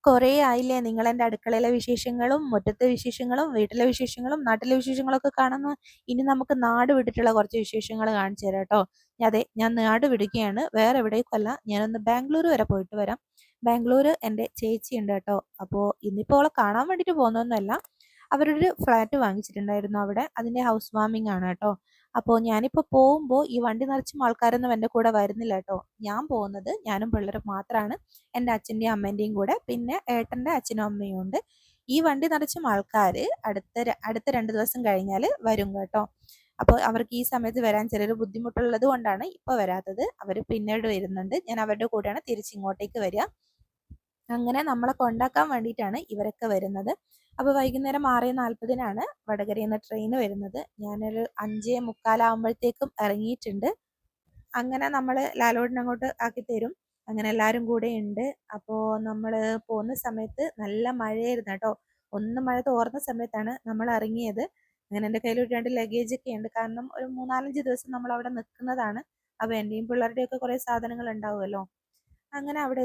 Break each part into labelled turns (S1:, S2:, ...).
S1: കുറേ ആയില്ലേ നിങ്ങൾ എൻ്റെ അടുക്കളയിലെ വിശേഷങ്ങളും മുറ്റത്തെ വിശേഷങ്ങളും വീട്ടിലെ വിശേഷങ്ങളും നാട്ടിലെ വിശേഷങ്ങളൊക്കെ കാണുന്നു. ഇനി നമുക്ക് നാട് വിട്ടിട്ടുള്ള കുറച്ച് വിശേഷങ്ങൾ കാണിച്ചു തരാം കേട്ടോ. അതെ, ഞാൻ നാട് വിടുകയാണ്, വേറെ എവിടേക്കല്ല. ഞാനൊന്ന് ബാംഗ്ലൂർ വരെ പോയിട്ട് വരാം. ബാംഗ്ലൂർ എൻ്റെ ചേച്ചി ഉണ്ട് കേട്ടോ. അപ്പോൾ ഇന്നിപ്പോൾ അവളെ കാണാൻ വേണ്ടിയിട്ട് പോകുന്നൊന്നുമല്ല, അവരൊരു ഫ്ലാറ്റ് വാങ്ങിച്ചിട്ടുണ്ടായിരുന്നു അവിടെ, അതിൻ്റെ ഹൗസ് വാമിംഗ് ആണ് കേട്ടോ. അപ്പോൾ ഞാനിപ്പോൾ പോകുമ്പോൾ ഈ വണ്ടി നിറച്ചും ആൾക്കാരൊന്നും എൻ്റെ കൂടെ വരുന്നില്ല കേട്ടോ. ഞാൻ പോകുന്നത് ഞാനും പിള്ളേരും മാത്രമാണ്, എൻ്റെ അച്ഛൻ്റെയും അമ്മേൻ്റെയും കൂടെ. പിന്നെ ഏട്ടൻ്റെ അച്ഛനും അമ്മയും ഉണ്ട്. ഈ വണ്ടി നിറച്ചും ആൾക്കാർ അടുത്ത 2 ദിവസം കഴിഞ്ഞാൽ വരും കേട്ടോ. അപ്പോൾ അവർക്ക് ഈ സമയത്ത് വരാൻ ചെറിയൊരു ബുദ്ധിമുട്ടുള്ളത് കൊണ്ടാണ് ഇപ്പോൾ വരാത്തത്. അവർ പിന്നീട് വരുന്നുണ്ട്. ഞാൻ അവരുടെ കൂടെയാണ് തിരിച്ചിങ്ങോട്ടേക്ക് വരിക. അങ്ങനെ നമ്മളെ കൊണ്ടാക്കാൻ വേണ്ടിയിട്ടാണ് ഇവരൊക്കെ വരുന്നത്. അപ്പോൾ വൈകുന്നേരം 6:40-നാണ് വടകരയിൽ നിന്ന് ട്രെയിൻ വരുന്നത്. ഞാനൊരു 5:45 ഇറങ്ങിയിട്ടുണ്ട്. അങ്ങനെ നമ്മൾ ലാലോടിനെ അങ്ങോട്ട് ആക്കി തരും. അങ്ങനെ എല്ലാവരും കൂടെ ഉണ്ട്. അപ്പോൾ നമ്മൾ പോകുന്ന സമയത്ത് നല്ല മഴയായിരുന്നു കേട്ടോ. ഒന്ന് മഴ തോർന്ന സമയത്താണ് നമ്മൾ ഇറങ്ങിയത്. അങ്ങനെ എൻ്റെ കയ്യിൽ ഒരു 2 ലഗേജൊക്കെ ഉണ്ട്. കാരണം ഒരു 3-4 ദിവസം നമ്മൾ അവിടെ നിൽക്കുന്നതാണ്. അപ്പോൾ എൻ്റെയും പിള്ളേരുടെയൊക്കെ കുറേ സാധനങ്ങൾ ഉണ്ടാവുമല്ലോ. അങ്ങനെ അവിടെ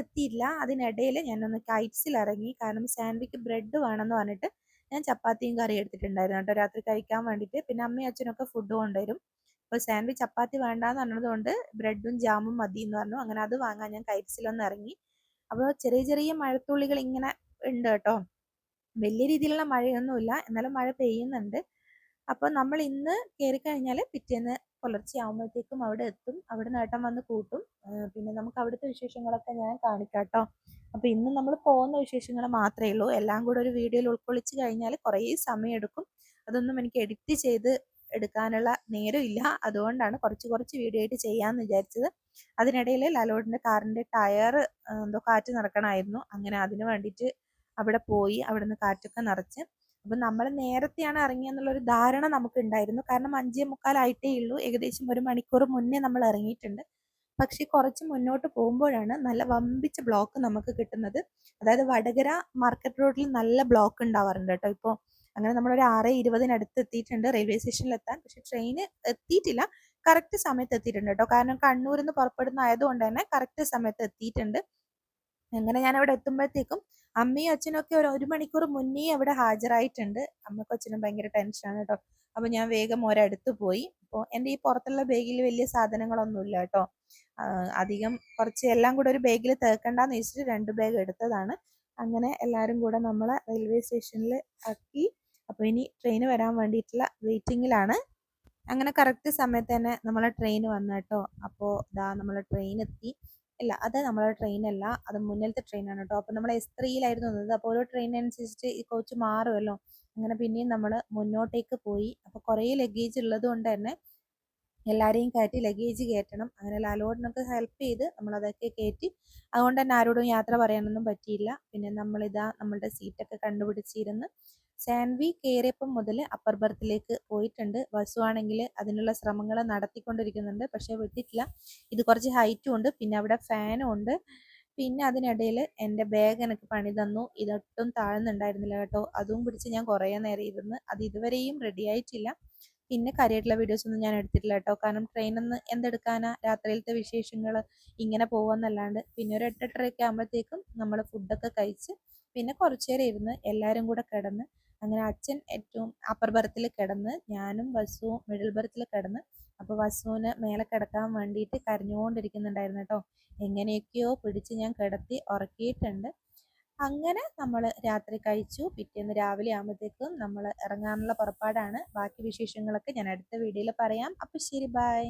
S1: എത്തിയില്ല. അതിനിടയിൽ ഞാനൊന്ന് കൈറ്റ്സിൽ ഇറങ്ങി. കാരണം സാൻഡ്വിച്ച് ബ്രെഡ് വേണമെന്ന് പറഞ്ഞിട്ട് ഞാൻ ചപ്പാത്തിയും കറിയും എടുത്തിട്ടുണ്ടായിരുന്നു കേട്ടോ, രാത്രി കഴിക്കാൻ വേണ്ടിയിട്ട്. പിന്നെ അമ്മയും അച്ഛനൊക്കെ ഫുഡ് കൊണ്ടുവരും. അപ്പോൾ സാൻഡ്വിച്ച് ചപ്പാത്തി വേണ്ടാന്ന് പറഞ്ഞതുകൊണ്ട് ബ്രെഡും ജാമും മതി എന്ന് പറഞ്ഞു. അങ്ങനെ അത് വാങ്ങാൻ ഞാൻ കൈറ്റ്സിലൊന്ന് ഇറങ്ങി. അപ്പോൾ ചെറിയ ചെറിയ മഴത്തുള്ളികൾ ഇങ്ങനെ ഉണ്ട് കേട്ടോ. വലിയ രീതിയിലുള്ള മഴയൊന്നുമില്ല, എന്നാലും മഴ പെയ്യുന്നുണ്ട്. അപ്പോൾ നമ്മൾ ഇന്ന് കയറിക്കഴിഞ്ഞാൽ പിറ്റേന്ന് പുലർച്ചെ അവിടെ എത്തും. അവിടെ ഏട്ടൻ വന്ന് കൂട്ടും. പിന്നെ നമുക്ക് അവിടുത്തെ വിശേഷങ്ങളൊക്കെ ഞാൻ കാണിക്കാം കേട്ടോ. അപ്പോൾ ഇന്ന് നമ്മൾ പോകുന്ന വിശേഷങ്ങൾ മാത്രമേ ഉള്ളൂ. എല്ലാം കൂടെ ഒരു വീഡിയോയിൽ ഉൾക്കൊള്ളിച്ച് കഴിഞ്ഞാൽ കുറേ സമയം എടുക്കും. അതൊന്നും എനിക്ക് എഡിറ്റ് ചെയ്ത് എടുക്കാനുള്ള നേരമില്ല. അതുകൊണ്ടാണ് കുറച്ച് കുറച്ച് വീഡിയോ ആയിട്ട് ചെയ്യാമെന്ന് വിചാരിച്ചത്. അതിനിടയിൽ ലാലോടിൻ്റെ കാറിൻ്റെ ടയർ എന്തോ കാറ്റ് നിറക്കണമായിരുന്നു. അങ്ങനെ അതിന് വേണ്ടിയിട്ട് അവിടെ പോയി, അവിടെ നിന്ന് കാറ്റൊക്കെ നിറച്ച്. അപ്പം നമ്മൾ നേരത്തെയാണ് ഇറങ്ങിയെന്നുള്ളൊരു ധാരണ നമുക്ക് ഉണ്ടായിരുന്നു. കാരണം 5:45 ഉള്ളൂ. ഏകദേശം 1 മണിക്കൂർ മുന്നേ നമ്മൾ ഇറങ്ങിയിട്ടുണ്ട്. പക്ഷെ കുറച്ച് മുന്നോട്ട് പോകുമ്പോഴാണ് നല്ല വമ്പിച്ച ബ്ലോക്ക് നമുക്ക് കിട്ടുന്നത്. അതായത് വടകര മാർക്കറ്റ് റോഡിൽ നല്ല ബ്ലോക്ക് ഉണ്ടാവാറുണ്ട് കേട്ടോ ഇപ്പോൾ. അങ്ങനെ നമ്മളൊരു 6:20 എത്തിയിട്ടുണ്ട് റെയിൽവേ സ്റ്റേഷനിൽ എത്താൻ. പക്ഷെ ട്രെയിൻ എത്തിയിട്ടില്ല, കറക്റ്റ് സമയത്ത് എത്തിയിട്ടുണ്ട് കേട്ടോ. കാരണം കണ്ണൂരിൽ നിന്ന് പുറപ്പെടുന്ന ആയതുകൊണ്ട് തന്നെ കറക്റ്റ് സമയത്ത് എത്തിയിട്ടുണ്ട്. അങ്ങനെ ഞാൻ അവിടെ എത്തുമ്പോഴത്തേക്കും അമ്മയും അച്ഛനും ഒക്കെ ഒരു മണിക്കൂർ മുന്നേ അവിടെ ഹാജരായിട്ടുണ്ട്. അമ്മക്കും അച്ഛനും ഭയങ്കര ടെൻഷനാണ് കേട്ടോ. അപ്പോൾ ഞാൻ വേഗം ഒരടുത്ത് പോയി. അപ്പോൾ എൻ്റെ ഈ പുറത്തുള്ള ബാഗിൽ വലിയ സാധനങ്ങളൊന്നുമില്ല കേട്ടോ. അധികം കുറച്ച് എല്ലാം കൂടെ ഒരു ബാഗിൽ തേക്കണ്ടെന്ന് വെച്ചിട്ട് 2 ബാഗ് എടുത്തതാണ്. അങ്ങനെ എല്ലാവരും കൂടെ നമ്മളെ റെയിൽവേ സ്റ്റേഷനിൽ ആക്കി. അപ്പോൾ ഇനി ട്രെയിൻ വരാൻ വേണ്ടിയിട്ടുള്ള വെയിറ്റിങ്ങിലാണ്. അങ്ങനെ കറക്റ്റ് സമയത്ത് തന്നെ നമ്മളെ ട്രെയിൻ വന്നു കേട്ടോ. അപ്പോൾ ദാ നമ്മളെ ട്രെയിൻ എത്തി. ഇല്ല, അത് നമ്മളെ ട്രെയിനല്ല, അത് മുന്നിലത്തെ ട്രെയിനാണ് കേട്ടോ. അപ്പോൾ നമ്മൾ S3-യിലായിരുന്നു നിന്നത്. അപ്പോൾ ഓരോ ട്രെയിനനുസരിച്ചിട്ട് ഈ കോച്ച് മാറുമല്ലോ. അങ്ങനെ പിന്നെയും നമ്മൾ മുന്നോട്ടേക്ക് പോയി. അപ്പോൾ കുറേ ലഗേജ് ഉള്ളത് കൊണ്ട് തന്നെ എല്ലാവരെയും കയറ്റി ലഗേജ് കയറ്റണം. അങ്ങനെ ലാലോടിനൊക്കെ ഹെൽപ്പ് ചെയ്ത് നമ്മളതൊക്കെ കയറ്റി. അതുകൊണ്ട് തന്നെ ആരോടും യാത്ര പറയാനൊന്നും പറ്റിയില്ല. പിന്നെ നമ്മളിതാ നമ്മളുടെ സീറ്റൊക്കെ കണ്ടുപിടിച്ചിരുന്ന് സാൻവി കയറിയപ്പം മുതൽ അപ്പർ ബർത്തിലേക്ക് പോയിട്ടുണ്ട്. ബസ്സുവാണെങ്കിൽ അതിനുള്ള ശ്രമങ്ങൾ നടത്തിക്കൊണ്ടിരിക്കുന്നുണ്ട്, പക്ഷേ വിട്ടിട്ടില്ല. ഇത് കുറച്ച് ഹൈറ്റും ഉണ്ട്, പിന്നെ അവിടെ ഫാനും ഉണ്ട്. പിന്നെ അതിനിടയിൽ എൻ്റെ ബാഗ് എനിക്ക് പണി തന്നു. ഇതൊട്ടും താഴ്ന്നുണ്ടായിരുന്നില്ല കേട്ടോ. അതും പിടിച്ച് ഞാൻ കുറേ നേരം ഇരുന്ന്. അത് ഇതുവരെയും റെഡി ആയിട്ടില്ല. പിന്നെ കാര്യമായിട്ടുള്ള വീഡിയോസ് ഒന്നും ഞാൻ എടുത്തിട്ടില്ല കേട്ടോ. കാരണം ട്രെയിനൊന്ന് എന്തെടുക്കാനാ, രാത്രിയിലത്തെ വിശേഷങ്ങൾ ഇങ്ങനെ പോകുമെന്നല്ലാണ്ട്. പിന്നെ ഒരു 8-8:30 ആകുമ്പോഴത്തേക്കും നമ്മൾ ഫുഡൊക്കെ കഴിച്ച് പിന്നെ കുറച്ച് നേരം ഇരുന്ന് എല്ലാവരും കൂടെ കിടന്ന്. അങ്ങനെ അച്ഛൻ ഏറ്റവും അപ്പർ ബർത്തിൽ കിടന്ന്, ഞാനും വസുവും മിഡിൽ ബർത്തിൽ കിടന്ന്. അപ്പോൾ വസുവിന് മേലെ കിടക്കാൻ വേണ്ടിയിട്ട് കരഞ്ഞുകൊണ്ടിരിക്കുന്നുണ്ടായിരുന്നു കേട്ടോ. എങ്ങനെയൊക്കെയോ പിടിച്ച് ഞാൻ കിടത്തി ഉറക്കിയിട്ടുണ്ട്. അങ്ങനെ നമ്മൾ രാത്രി കഴിച്ചു. പിറ്റേന്ന് രാവിലെ ആകുമ്പോഴത്തേക്കും നമ്മൾ ഇറങ്ങാനുള്ള പുറപ്പാടാണ്. ബാക്കി വിശേഷങ്ങളൊക്കെ ഞാൻ അടുത്ത വീഡിയോയിൽ പറയാം. അപ്പോൾ ശരി, ബൈ.